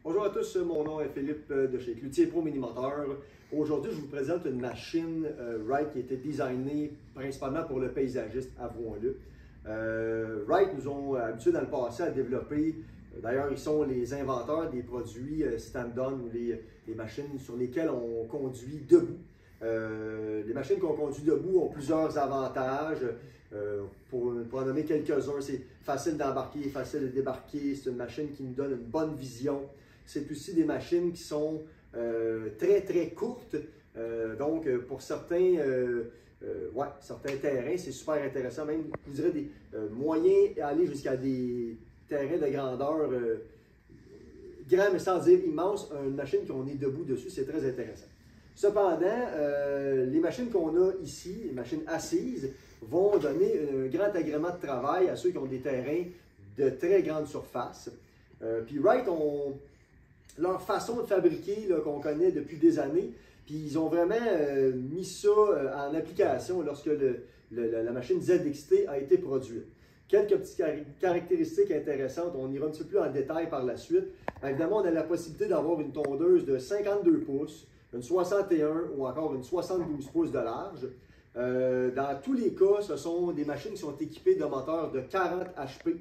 Bonjour à tous, mon nom est Philippe de chez Cloutier Pro Mini-Moteur. Aujourd'hui, je vous présente une machine Wright qui a été designée principalement pour le paysagiste, avouons-le. Wright nous ont habitués dans le passé à développer, d'ailleurs ils sont les inventeurs des produits stand-on ou les machines sur lesquelles on conduit debout. Les machines qu'on conduit debout ont plusieurs avantages. Pour en nommer quelques-uns, c'est facile d'embarquer, facile de débarquer, c'est une machine qui nous donne une bonne vision. C'est aussi des machines qui sont très courtes, donc pour certains terrains, c'est super intéressant, même je dirais des moyens à aller jusqu'à des terrains de grandeur grand mais sans dire immense, une machine qu'on est debout dessus, c'est très intéressant. Cependant, les machines qu'on a ici, les machines assises, vont donner un grand agrément de travail à ceux qui ont des terrains de très grande surface. Puis Wright ont leur façon de fabriquer qu'on connaît depuis des années, puis ils ont vraiment mis ça en application lorsque la machine ZXT a été produite. Quelques petites caractéristiques intéressantes, on ira un petit peu plus en détail par la suite. Évidemment, on a la possibilité d'avoir une tondeuse de 52 pouces, une 61 ou encore une 72 pouces de large. Dans tous les cas, ce sont des machines qui sont équipées de moteurs de 40 HP.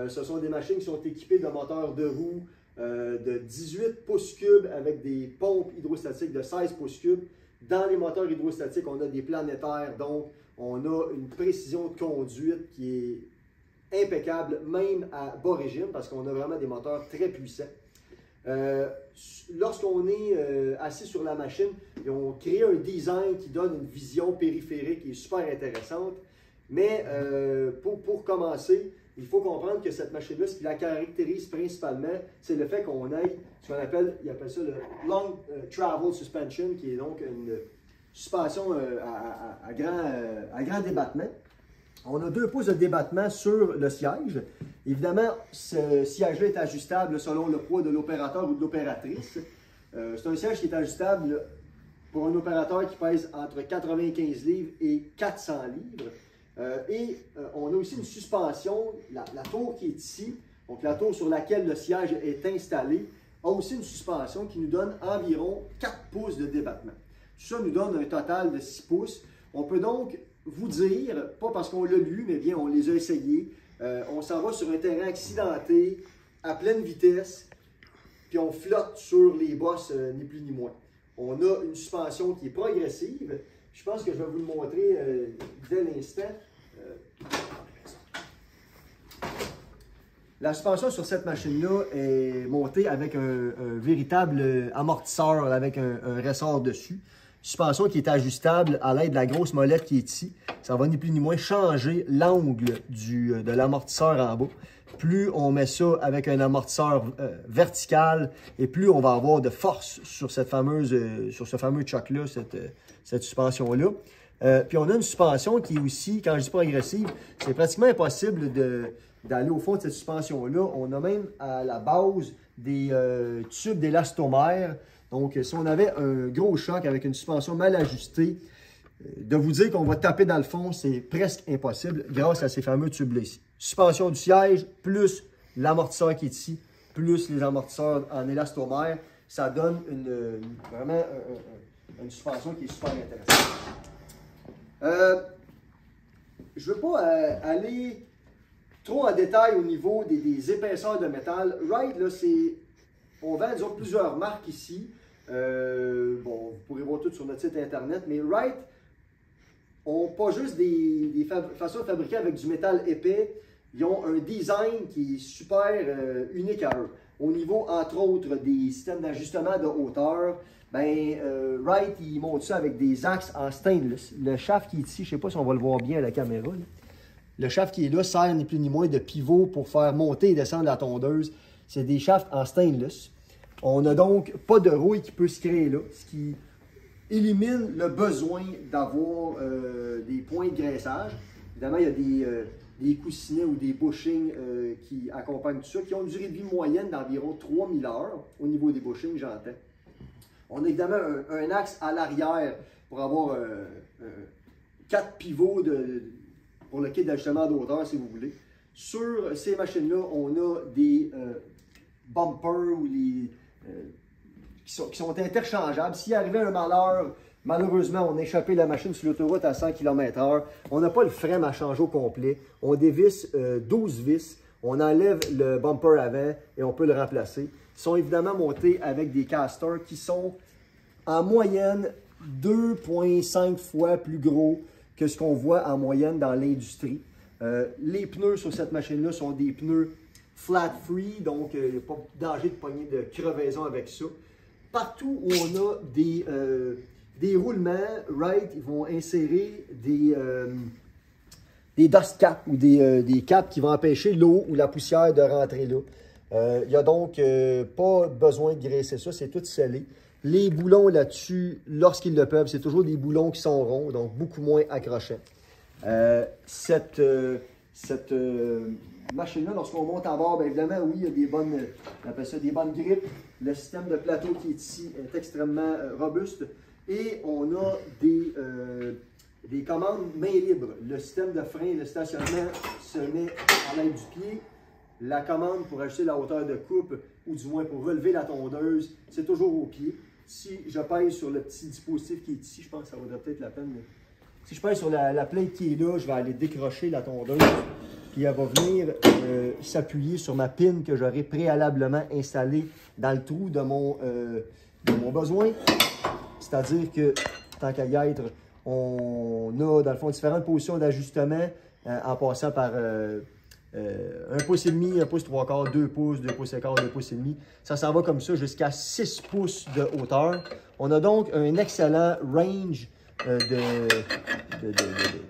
Ce sont des machines qui sont équipées de moteurs de roue de 18 pouces cubes avec des pompes hydrostatiques de 16 pouces cubes. Dans les moteurs hydrostatiques, on a des planétaires, donc on a une précision de conduite qui est impeccable, même à bas régime, parce qu'on a vraiment des moteurs très puissants. Lorsqu'on est assis sur la machine, ils ont créé un design qui donne une vision périphérique qui est super intéressante. Mais pour commencer, il faut comprendre que cette machine-là, ce qui la caractérise principalement, c'est le fait qu'on ait ce qu'on appelle, ils appellent ça le Long Travel Suspension, qui est donc une suspension à grand débattement. On a 2 pouces de débattement sur le siège. Évidemment, ce siège-là est ajustable selon le poids de l'opérateur ou de l'opératrice. C'est un siège qui est ajustable pour un opérateur qui pèse entre 95 livres et 400 livres. On a aussi une suspension, la tour qui est ici, donc la tour sur laquelle le siège est installé, a aussi une suspension qui nous donne environ 4 pouces de débattement. Tout ça nous donne un total de 6 pouces. On peut donc vous dire, pas parce qu'on l'a lu, mais bien on les a essayés, on s'en va sur un terrain accidenté, à pleine vitesse, puis on flotte sur les bosses, ni plus ni moins. On a une suspension qui est progressive. Je pense que je vais vous le montrer dès l'instant. La suspension sur cette machine-là est montée avec un véritable amortisseur, avec un ressort dessus. Suspension qui est ajustable à l'aide de la grosse molette qui est ici. Ça va ni plus ni moins changer l'angle de l'amortisseur en bas. Plus on met ça avec un amortisseur vertical et plus on va avoir de force sur sur ce fameux choc-là, cette suspension-là. Puis on a une suspension qui est aussi, quand je dis progressive, c'est pratiquement impossible d'aller au fond de cette suspension-là. On a même à la base des tubes d'élastomère. Donc, si on avait un gros choc avec une suspension mal ajustée, de vous dire qu'on va taper dans le fond, c'est presque impossible grâce à ces fameux tubes-là ici. Suspension du siège, plus l'amortisseur qui est ici, plus les amortisseurs en élastomère, ça donne vraiment une suspension qui est super intéressante. Je ne veux pas aller trop en détail au niveau des épaisseurs de métal. Wright, là, on vend disons, plusieurs marques ici. Bon, vous pourrez voir tout sur notre site internet, mais Wright n'ont pas juste des façons de fabriquer avec du métal épais, ils ont un design qui est super unique à eux. Au niveau, entre autres, des systèmes d'ajustement de hauteur, Wright, ils montent ça avec des axes en stainless. Le shaft qui est ici, je ne sais pas si on va le voir bien à la caméra, là. Le shaft qui est là sert ni plus ni moins de pivot pour faire monter et descendre la tondeuse. C'est des shafts en stainless. On n'a donc pas de rouille qui peut se créer là, ce qui élimine le besoin d'avoir des points de graissage. Évidemment, il y a des coussinets ou des bushings qui accompagnent tout ça, qui ont une durée de vie moyenne d'environ 3000 heures au niveau des bushings, j'entends. On a évidemment un axe à l'arrière pour avoir 4 pivots pour le kit d'ajustement de hauteur, si vous voulez. Sur ces machines-là, on a des bumpers ou qui sont interchangeables. S'il arrivait un malheur, malheureusement, on a échappé la machine sur l'autoroute à 100 km/h, on n'a pas le frein à changer au complet. On dévisse 12 vis, on enlève le bumper avant et on peut le remplacer. Ils sont évidemment montés avec des casters qui sont en moyenne 2,5 fois plus gros que ce qu'on voit en moyenne dans l'industrie. Les pneus sur cette machine-là sont des pneus flat free, donc il n'y a pas de danger de pogner de crevaison avec ça. Partout où on a des roulements, Wright, ils vont insérer des dust caps ou des caps qui vont empêcher l'eau ou la poussière de rentrer là. Il n'y a donc pas besoin de graisser ça, c'est tout scellé. Les boulons là-dessus, lorsqu'ils le peuvent, c'est toujours des boulons qui sont ronds, donc beaucoup moins accrochants. Cette machine-là, lorsqu'on monte à bord, bien évidemment, oui, il y a des bonnes, on appelle ça des bonnes grippes. Le système de plateau qui est ici est extrêmement robuste. Et on a des commandes main libre. Le système de frein et le stationnement se met à l'aide du pied. La commande pour ajuster la hauteur de coupe, ou du moins pour relever la tondeuse, c'est toujours au pied. Si je pèse sur le petit dispositif qui est ici, je pense que ça vaudrait peut-être la peine. Mais si je pèse sur la plate qui est là, je vais aller décrocher la tondeuse. Puis elle va venir s'appuyer sur ma pin que j'aurai préalablement installée dans le trou de mon besoin. C'est-à-dire que, tant qu'à y être, on a dans le fond différentes positions d'ajustement en passant par 1 pouce et demi, 1 pouce 3/4, 2 pouces, 2 pouces et quart, 2 pouces et demi. Ça s'en va comme ça jusqu'à 6 pouces de hauteur. On a donc un excellent range de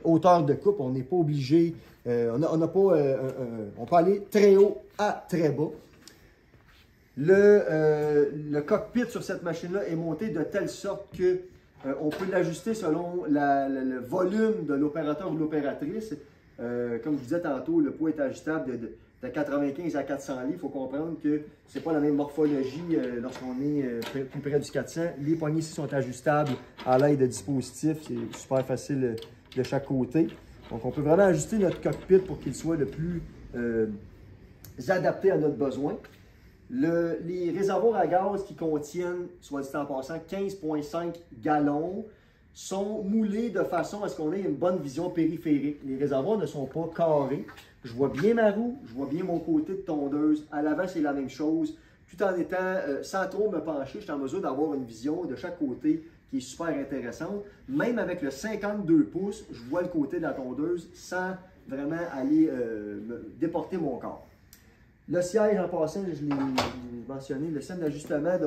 hauteur de coupe. On n'est pas obligé, on peut aller très haut à très bas. Le cockpit sur cette machine-là est monté de telle sorte que on peut l'ajuster selon le volume de l'opérateur ou de l'opératrice. Comme je vous disais tantôt, le poids est ajustable de 95 à 400 livres. Il faut comprendre que ce n'est pas la même morphologie lorsqu'on est plus près du 400. Les poignées ici sont ajustables à l'aide de dispositifs. C'est super facile de chaque côté. Donc, on peut vraiment ajuster notre cockpit pour qu'il soit le plus adapté à notre besoin. Les réservoirs à gaz qui contiennent, soit dit en passant, 15,5 gallons, sont moulés de façon à ce qu'on ait une bonne vision périphérique. Les réservoirs ne sont pas carrés. Je vois bien ma roue, je vois bien mon côté de tondeuse. À l'avant, c'est la même chose. Tout en étant, sans trop me pencher, je suis en mesure d'avoir une vision de chaque côté qui est super intéressante. Même avec le 52 pouces, je vois le côté de la tondeuse sans vraiment aller déporter mon corps. Le siège, en passant, je l'ai mentionné, le système d'ajustement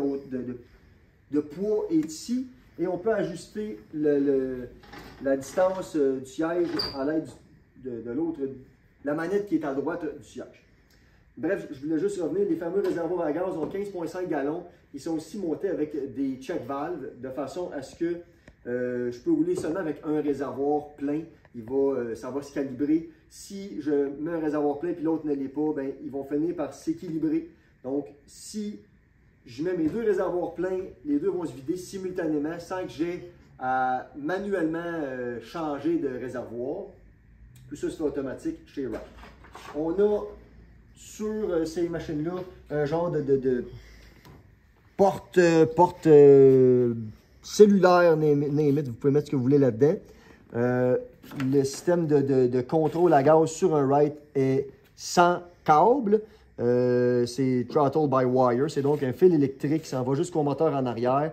de poids est ici. Et on peut ajuster la distance du siège à l'aide de l'autre, la manette qui est à droite du siège. Bref, je voulais juste revenir, les fameux réservoirs à gaz ont 15,5 gallons. Ils sont aussi montés avec des check valves de façon à ce que je peux rouler seulement avec un réservoir plein. Ça va se calibrer. Si je mets un réservoir plein et l'autre ne l'est pas, bien, ils vont finir par s'équilibrer. Donc, si je mets mes deux réservoirs pleins, les deux vont se vider simultanément sans que j'ai à manuellement changer de réservoir. Tout ça, c'est automatique chez Wright. On a sur ces machines-là un genre de porte cellulaire, vous pouvez mettre ce que vous voulez là-dedans. Le système de contrôle à gaz sur un Wright est sans câble. C'est throttle by wire, c'est donc un fil électrique qui s'en va jusqu'au moteur en arrière.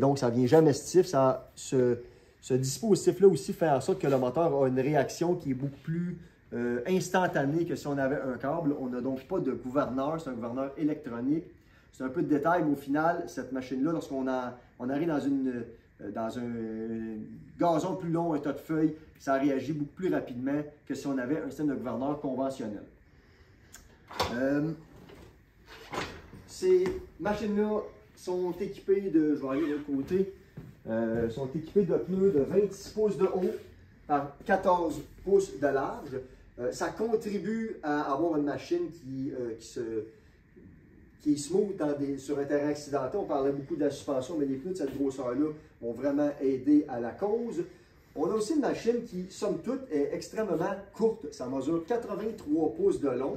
Donc, ça ne vient jamais stiff. Ce dispositif-là aussi fait en sorte que le moteur a une réaction qui est beaucoup plus instantanée que si on avait un câble. On n'a donc pas de gouverneur, c'est un gouverneur électronique. C'est un peu de détail, mais au final, cette machine-là, lorsqu'on arrive dans un gazon plus long, un tas de feuilles, ça réagit beaucoup plus rapidement que si on avait un système de gouverneur conventionnel. Ces machines-là sont équipées de, je vais aller de l'autre côté, sont équipées de pneus de 26 pouces de haut par 14 pouces de large. Ça contribue à avoir une machine qui est smooth sur un terrain accidenté. On parlait beaucoup de la suspension, mais les pneus de cette grosseur-là vont vraiment aider à la cause. On a aussi une machine qui, somme toute, est extrêmement courte. Ça mesure 83 pouces de long.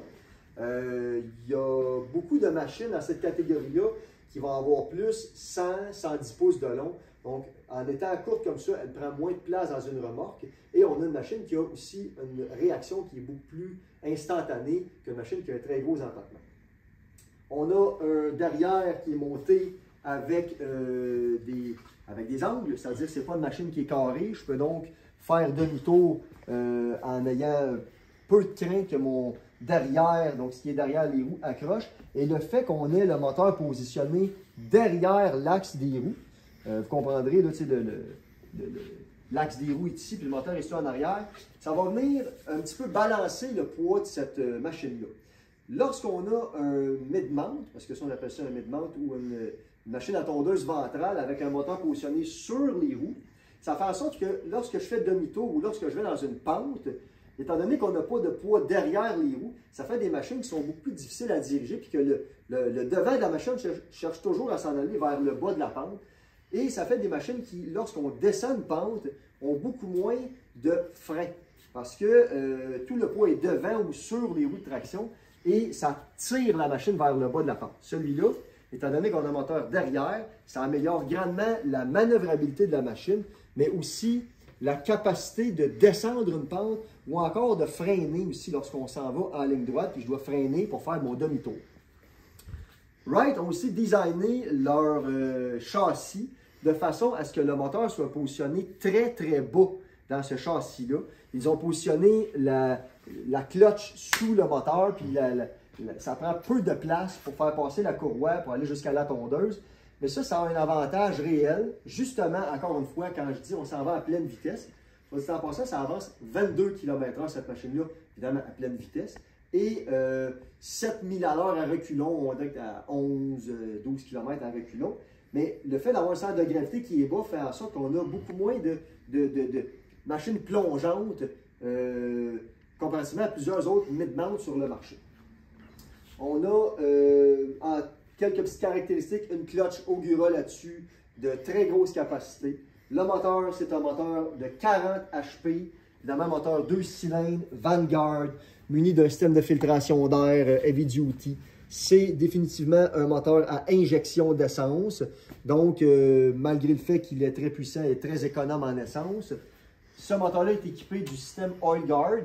Il y a beaucoup de machines dans cette catégorie-là qui va avoir plus 100, 110 pouces de long. Donc, en étant courte comme ça, elle prend moins de place dans une remorque. Et on a une machine qui a aussi une réaction qui est beaucoup plus instantanée qu'une machine qui a un très gros empattement. On a un derrière qui est monté avec des angles, c'est-à-dire que ce n'est pas une machine qui est carrée. Je peux donc faire demi-tour en ayant peu de crainte que mon derrière, donc ce qui est derrière les roues, accroche. Et le fait qu'on ait le moteur positionné derrière l'axe des roues, vous comprendrez, là, l'axe des roues est ici, puis le moteur est ici en arrière, ça va venir un petit peu balancer le poids de cette machine-là. Lorsqu'on a un mid-mount, parce que ça on appelle ça un mid-mount, ou une machine à tondeuse ventrale avec un moteur positionné sur les roues, ça fait en sorte que lorsque je fais demi-tour ou lorsque je vais dans une pente, étant donné qu'on n'a pas de poids derrière les roues, ça fait des machines qui sont beaucoup plus difficiles à diriger, puis que le devant de la machine cherche toujours à s'en aller vers le bas de la pente. Et ça fait des machines qui, lorsqu'on descend une pente, ont beaucoup moins de frein, parce que tout le poids est devant ou sur les roues de traction, et ça tire la machine vers le bas de la pente. Celui-là, étant donné qu'on a un moteur derrière, ça améliore grandement la manœuvrabilité de la machine, mais aussi la capacité de descendre une pente ou encore de freiner aussi lorsqu'on s'en va en ligne droite, puis je dois freiner pour faire mon demi-tour. Wright ont aussi designé leur châssis de façon à ce que le moteur soit positionné très très bas dans ce châssis-là. Ils ont positionné la clutch sous le moteur, puis ça prend peu de place pour faire passer la courroie pour aller jusqu'à la tondeuse. Mais ça a un avantage réel. Justement, encore une fois, quand je dis on s'en va à pleine vitesse, en passant, ça avance 22 km/h cette machine-là, évidemment à pleine vitesse. Et 7000 à l'heure à reculons, on va dire à 11-12 km à reculons. Mais le fait d'avoir un centre de gravité qui est bas fait en sorte qu'on a beaucoup moins de machines plongeantes comparativement à plusieurs autres mid-mount sur le marché. On a en quelques petites caractéristiques, une clutch Ogura là-dessus de très grosse capacité. Le moteur, c'est un moteur de 40 HP, évidemment moteur 2 cylindres, Vanguard, muni d'un système de filtration d'air heavy duty. C'est définitivement un moteur à injection d'essence. Donc, malgré le fait qu'il est très puissant et très économe en essence, ce moteur-là est équipé du système Oil Guard.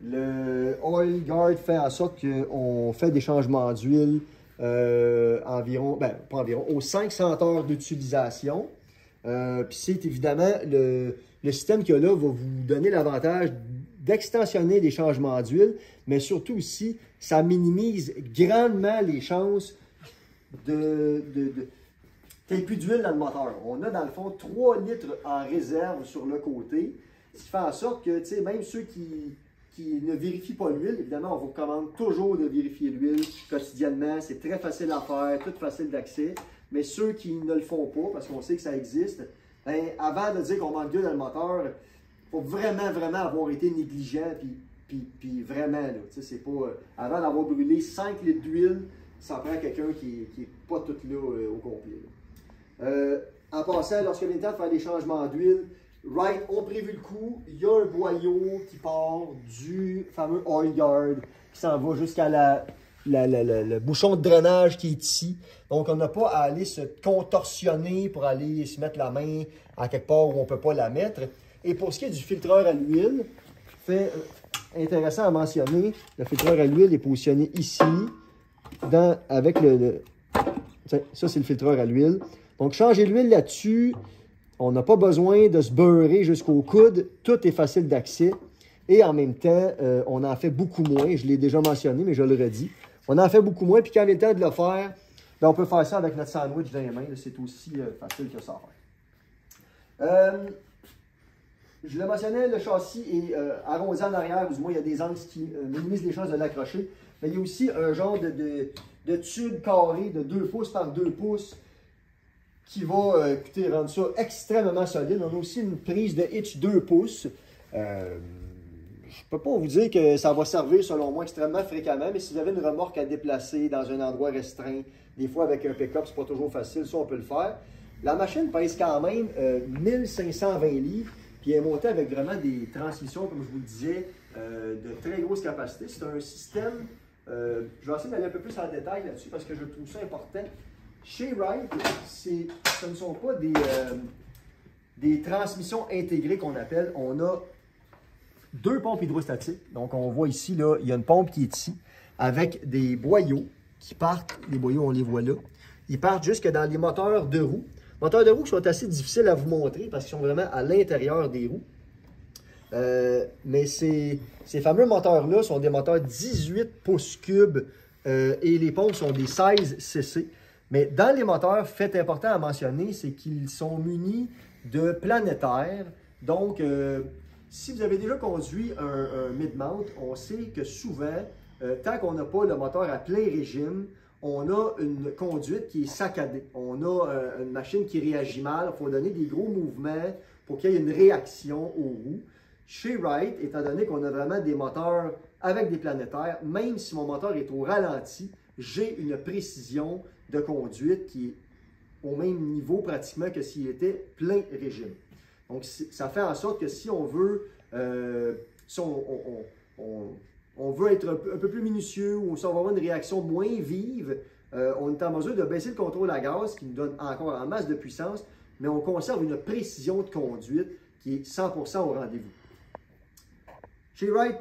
Le Oil Guard fait en sorte qu'on fait des changements d'huile aux 500 heures d'utilisation. Puis c'est évidemment le système qu'il y a là va vous donner l'avantage d'extensionner les changements d'huile, mais surtout aussi, ça minimise grandement les chances qu'il n'y ait plus d'huile dans le moteur. On a dans le fond 3 litres en réserve sur le côté, ce qui fait en sorte que même ceux qui ne vérifient pas l'huile, évidemment, on vous recommande toujours de vérifier l'huile quotidiennement. C'est très facile à faire, tout facile d'accès. Mais ceux qui ne le font pas, parce qu'on sait que ça existe, bien, avant de dire qu'on manque d'huile dans le moteur, il faut vraiment, vraiment avoir été négligent, puis vraiment, là, c'est pas... avant d'avoir brûlé 5 litres d'huile, ça prend quelqu'un qui n'est pas tout là au complet. En passant, lorsque vient le temps de faire des changements d'huile, Wright ont prévu le coup. Il y a un boyau qui part du fameux Oil Guard qui s'en va jusqu'à le bouchon de drainage qui est ici. Donc, on n'a pas à aller se contorsionner pour aller se mettre la main à quelque part où on ne peut pas la mettre. Et pour ce qui est du filtreur à l'huile, fait intéressant à mentionner, le filtreur à l'huile est positionné ici, avec ça c'est le filtreur à l'huile. Donc, changer l'huile là-dessus. On n'a pas besoin de se beurrer jusqu'au coude. Tout est facile d'accès. Et en même temps, on en fait beaucoup moins. Je l'ai déjà mentionné, mais je le redis. On en fait beaucoup moins. Puis quand il est le temps de le faire, bien, on peut faire ça avec notre sandwich dans les mains. C'est aussi facile que ça à faire. Je le mentionnais, le châssis est arrondi en arrière. Du moins, il y a des angles qui minimisent les chances de l'accrocher. Mais il y a aussi un genre de tube carré de 2 pouces par 2 pouces qui va, écoutez, rendre ça extrêmement solide. On a aussi une prise de hitch 2 pouces. Je ne peux pas vous dire que ça va servir, selon moi, extrêmement fréquemment, mais si vous avez une remorque à déplacer dans un endroit restreint, des fois avec un pick-up, c'est pas toujours facile, ça on peut le faire. La machine pèse quand même 1520 livres, puis elle est montée avec vraiment des transmissions, comme je vous le disais, de très grosse capacité. C'est un système, je vais essayer d'aller un peu plus en détail là-dessus parce que je trouve ça important. Chez Wright, ce ne sont pas des transmissions intégrées qu'on appelle. On a deux pompes hydrostatiques. Donc, on voit ici, là, il y a une pompe qui est ici, avec des boyaux qui partent. Les boyaux, on les voit là. Ils partent jusque dans les moteurs de roues. Moteurs de roues qui sont assez difficiles à vous montrer parce qu'ils sont vraiment à l'intérieur des roues. Mais ces fameux moteurs-là sont des moteurs 18 pouces cubes et les pompes sont des 16 cc. Mais dans les moteurs, fait important à mentionner, c'est qu'ils sont munis de planétaires. Donc, si vous avez déjà conduit un mid-mount, on sait que souvent, tant qu'on n'a pas le moteur à plein régime, on a une conduite qui est saccadée. On a une machine qui réagit mal. Il faut donner des gros mouvements pour qu'il y ait une réaction aux roues. Chez Wright, étant donné qu'on a vraiment des moteurs avec des planétaires, même si mon moteur est au ralenti, j'ai une précision de conduite qui est au même niveau pratiquement que s'il était plein régime. Donc, ça fait en sorte que si on veut, on veut être un peu plus minutieux ou si on va avoir une réaction moins vive, on est en mesure de baisser le contrôle à gaz qui nous donne encore en masse de puissance, mais on conserve une précision de conduite qui est 100% au rendez-vous. Chez Wright,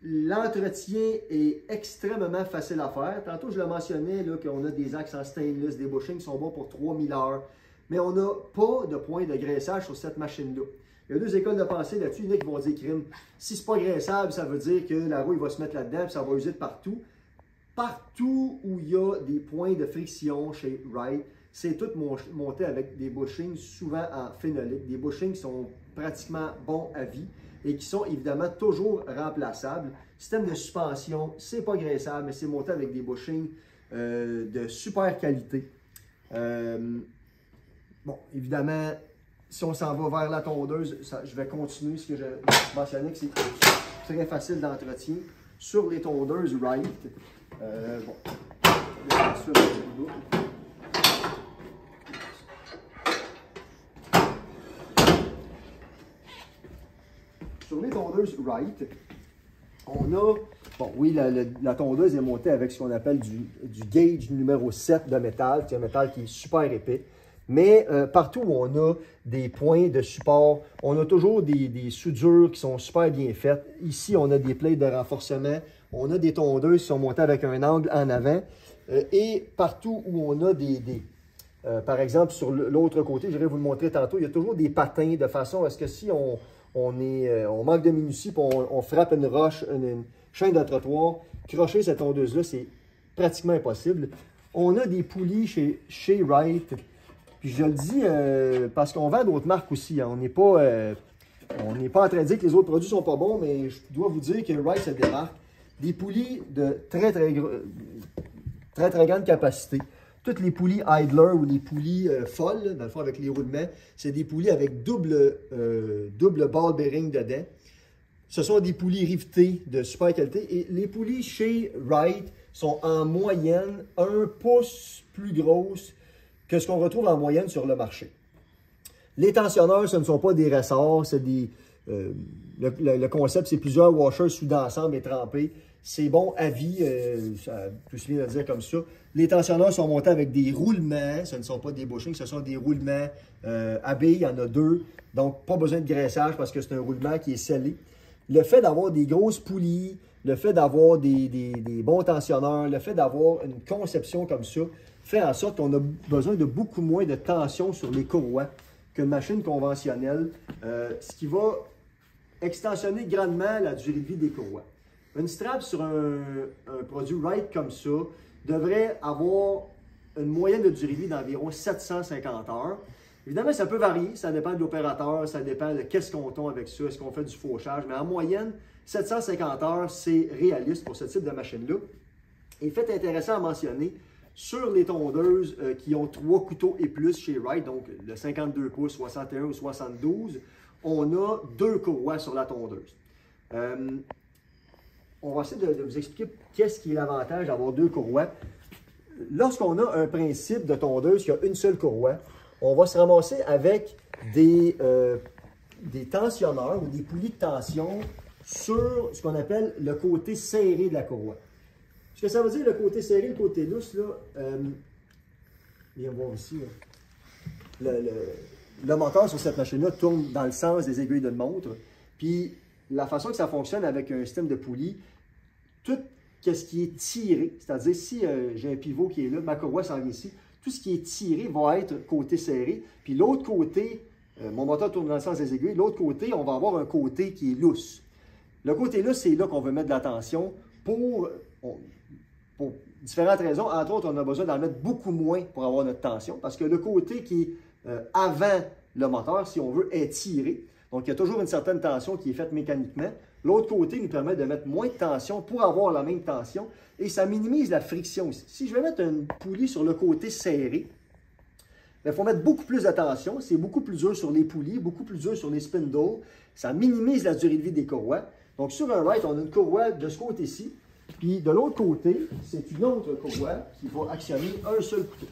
l'entretien est extrêmement facile à faire. Tantôt, je le mentionnais qu'on a des axes en stainless, des bushings qui sont bons pour 3000 heures, mais on n'a pas de point de graissage sur cette machine-là. Il y a deux écoles de pensée là-dessus. Il y en a qui vont dire, crime, si ce n'est pas graissable, ça veut dire que la roue va se mettre là-dedans et ça va user de partout. Partout où il y a des points de friction chez Wright, c'est tout monté avec des bushings souvent en phénolique, des bushings qui sont pratiquement bons à vie et qui sont évidemment toujours remplaçables. Système de suspension, c'est pas graissable, mais c'est monté avec des bushings de super qualité. Bon, évidemment, si on s'en va vers la tondeuse, je vais continuer ce que je mentionnais, que c'est très facile d'entretien. Sur les tondeuses Wright, bon, sur les tondeuses Wright, on a, bon oui, la tondeuse est montée avec ce qu'on appelle du gauge numéro 7 de métal, qui est un métal qui est super épais. Mais partout où on a des points de support, on a toujours des soudures qui sont super bien faites. Ici, on a des plates de renforcement. On a des tondeuses qui sont montées avec un angle en avant. Et partout où on a par exemple, sur l'autre côté, je vais vous le montrer tantôt, il y a toujours des patins de façon à ce que si on manque de minutie et on frappe une roche, une chaîne de trottoir, crocher cette tondeuse-là, c'est pratiquement impossible. On a des poulies chez Wright. Puis je le dis parce qu'on vend d'autres marques aussi. Hein. On n'est pas en train de dire que les autres produits ne sont pas bons, mais je dois vous dire que Wright se démarque. Des poulies de très grande capacité. Toutes les poulies idler ou les poulies folles, là, dans le fond avec les roulements, c'est des poulies avec double ball bearing dedans. Ce sont des poulies rivetées de super qualité. Et les poulies chez Wright sont en moyenne 1 pouce plus grosses que ce qu'on retrouve en moyenne sur le marché. Les tensionneurs, ce ne sont pas des ressorts, c'est des... le concept, c'est plusieurs washers soudés ensemble et trempés. C'est bon à vie, ça peut se bien le dire comme ça. Les tensionneurs sont montés avec des roulements, ce ne sont pas des bushings, ce sont des roulements à billes, il y en a deux. Donc, pas besoin de graissage parce que c'est un roulement qui est scellé. Le fait d'avoir des grosses poulies, le fait d'avoir des bons tensionneurs, le fait d'avoir une conception comme ça, fait en sorte qu'on a besoin de beaucoup moins de tension sur les courroies qu'une machine conventionnelle, ce qui va extensionner grandement la durée de vie des courroies. Une strap sur un produit Wright comme ça devrait avoir une moyenne de durée de vie d'environ 750 heures. Évidemment, ça peut varier, ça dépend de l'opérateur, ça dépend de qu'est-ce qu'on tond avec ça, est-ce qu'on fait du fauchage, mais en moyenne, 750 heures, c'est réaliste pour ce type de machine-là. Et fait intéressant à mentionner, sur les tondeuses qui ont 3 couteaux et plus chez Wright, donc le 52 pouces, 61 ou 72, on a 2 courroies sur la tondeuse. On va essayer de vous expliquer qu'est-ce qui est l'avantage d'avoir 2 courroies. Lorsqu'on a un principe de tondeuse qui a une seule courroie, on va se ramasser avec des tensionneurs ou des poulies de tension sur ce qu'on appelle le côté serré de la courroie. Ce que ça veut dire, le côté serré, le côté lousse, là, Viens voir ici. Le moteur sur cette machine-là tourne dans le sens des aiguilles d'une montre. Puis la façon que ça fonctionne avec un système de poulie, tout ce qui est tiré, c'est-à-dire si j'ai un pivot qui est là, ma courroie s'en vient ici, tout ce qui est tiré va être côté serré. Puis l'autre côté, mon moteur tourne dans le sens des aiguilles, l'autre côté, on va avoir un côté qui est lousse. Le côté lousse, c'est là qu'on veut mettre de la tension pour différentes raisons. Entre autres, on a besoin d'en mettre beaucoup moins pour avoir notre tension, parce que le côté qui est avant le moteur, si on veut, est tiré. Donc, il y a toujours une certaine tension qui est faite mécaniquement. L'autre côté nous permet de mettre moins de tension pour avoir la même tension et ça minimise la friction aussi. Si je vais mettre une poulie sur le côté serré, il faut mettre beaucoup plus de tension. C'est beaucoup plus dur sur les poulies, beaucoup plus dur sur les spindles. Ça minimise la durée de vie des courroies. Donc, sur un Wright, on a une courroie de ce côté-ci. Puis, de l'autre côté, c'est une autre courroie qui va actionner un seul couteau.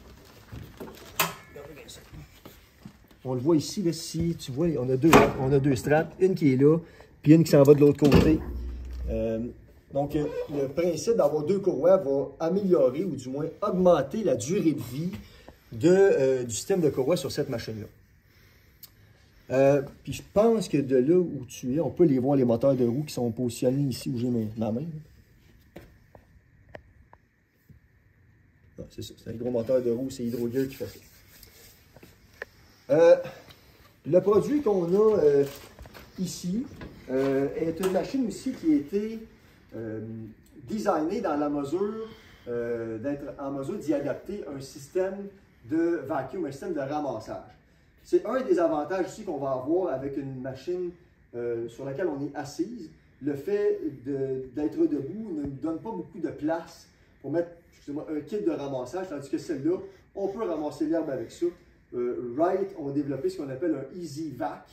On le voit ici, là, si tu vois, on a deux straps, une qui est là, puis une qui s'en va de l'autre côté. Donc, le principe d'avoir deux courroies va améliorer, ou du moins augmenter la durée de vie du système de courroies sur cette machine-là. Puis je pense que de là où tu es, on peut les voir, les moteurs de roue qui sont positionnés ici où j'ai ma main. C'est ça, c'est un gros moteur de roue, c'est Hydrogear qui fait ça. Le produit qu'on a ici est une machine aussi qui a été designée dans la mesure d'être en mesure d'y adapter un système de vacuum, un système de ramassage. C'est un des avantages aussi qu'on va avoir avec une machine sur laquelle on est assise. Le fait d'être debout ne nous donne pas beaucoup de place pour mettre un kit de ramassage, tandis que celle-là, on peut ramasser l'herbe avec ça. Wright ont développé ce qu'on appelle un Easy Vac,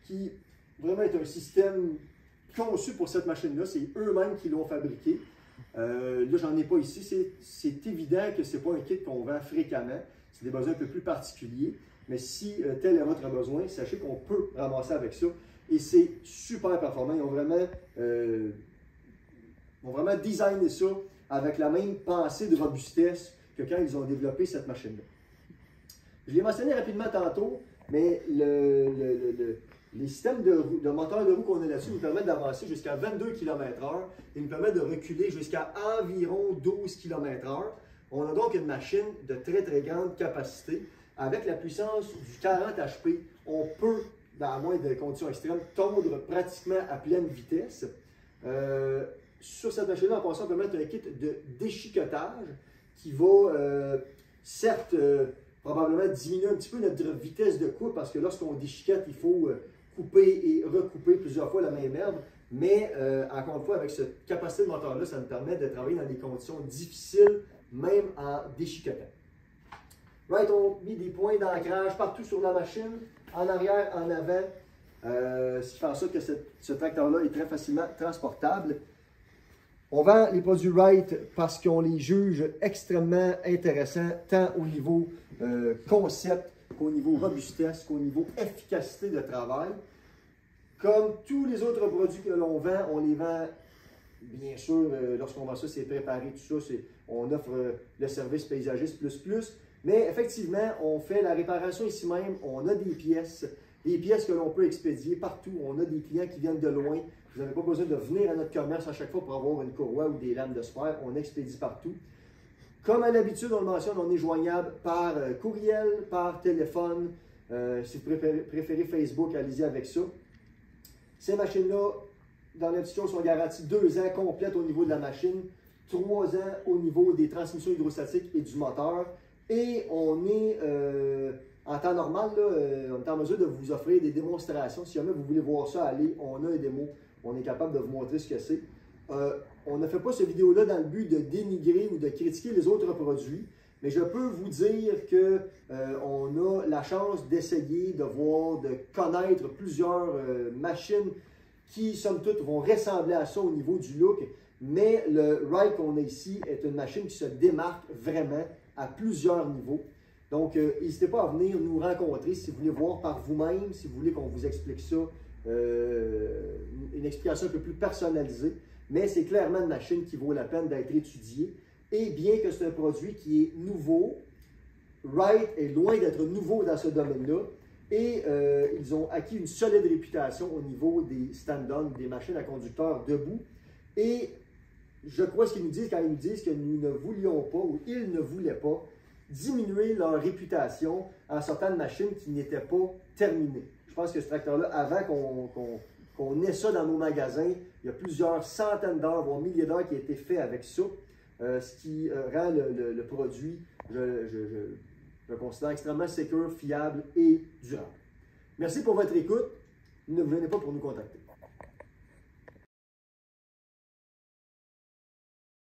qui vraiment est un système conçu pour cette machine-là. C'est eux-mêmes qui l'ont fabriqué. Là, j'en ai pas ici. C'est évident que ce n'est pas un kit qu'on vend fréquemment. C'est des besoins un peu plus particuliers. Mais si tel est votre besoin, sachez qu'on peut ramasser avec ça. Et c'est super performant. Ils ont vraiment designé ça avec la même pensée de robustesse que quand ils ont développé cette machine-là. Je l'ai mentionné rapidement tantôt, mais les systèmes de moteur de roue qu'on a là-dessus nous permettent d'avancer jusqu'à 22 km/h et nous permettent de reculer jusqu'à environ 12 km/h. On a donc une machine de très très grande capacité. Avec la puissance du 40 HP, on peut, à moins de conditions extrêmes, tondre pratiquement à pleine vitesse. Sur cette machine-là, en passant, on peut mettre un kit de déchiquetage qui va, certes, probablement diminuer un petit peu notre vitesse de coupe parce que lorsqu'on déchiquette, il faut couper et recouper plusieurs fois la même herbe. Mais encore une fois, avec cette capacité de moteur-là, ça nous permet de travailler dans des conditions difficiles, même en déchiquetant. Wright ont mis des points d'ancrage partout sur la machine, en arrière, en avant, ce qui fait en sorte que ce tracteur-là est très facilement transportable. On vend les produits Wright parce qu'on les juge extrêmement intéressants, tant au niveau concept, qu'au niveau robustesse, qu'au niveau efficacité de travail. Comme tous les autres produits que l'on vend, on les vend, bien sûr, lorsqu'on vend ça, c'est préparé, tout ça, on offre le service paysagiste plus. Mais effectivement, on fait la réparation ici même, on a des pièces que l'on peut expédier partout. On a des clients qui viennent de loin. Vous n'avez pas besoin de venir à notre commerce à chaque fois pour avoir une courroie ou des lames de sphère. On expédie partout. Comme à l'habitude, on le mentionne, on est joignable par courriel, par téléphone. Si vous préférez Facebook, allez-y avec ça. Ces machines-là, dans la petite chose, sont garanties 2 ans complètes au niveau de la machine, 3 ans au niveau des transmissions hydrostatiques et du moteur. Et on est, en temps normal, là, on est en mesure de vous offrir des démonstrations. Si jamais vous voulez voir ça aller, on a un démo. On est capable de vous montrer ce que c'est. On ne fait pas cette vidéo-là dans le but de dénigrer ou de critiquer les autres produits, mais je peux vous dire qu'on a la chance d'essayer, de voir, de connaître plusieurs machines qui, somme toute, vont ressembler à ça au niveau du look. Mais le Wright qu'on a ici est une machine qui se démarque vraiment à plusieurs niveaux. Donc, n'hésitez pas à venir nous rencontrer si vous voulez voir par vous-même, si vous voulez qu'on vous explique ça, une explication un peu plus personnalisée. Mais c'est clairement une machine qui vaut la peine d'être étudiée. Et bien que c'est un produit qui est nouveau, Wright est loin d'être nouveau dans ce domaine-là et ils ont acquis une solide réputation au niveau des stand-on, des machines à conducteurs debout. Et je crois ce qu'ils nous disent quand ils nous disent que nous ne voulions pas ou ils ne voulaient pas diminuer leur réputation en sortant de machines qui n'étaient pas terminées. Je pense que ce tracteur-là, avant qu'on ait ça dans nos magasins, il y a plusieurs centaines d'heures, voire milliers d'heures qui ont été fait avec ça, ce qui rend le produit, je le considère extrêmement sécure, fiable et durable. Merci pour votre écoute. Ne venez pas pour nous contacter.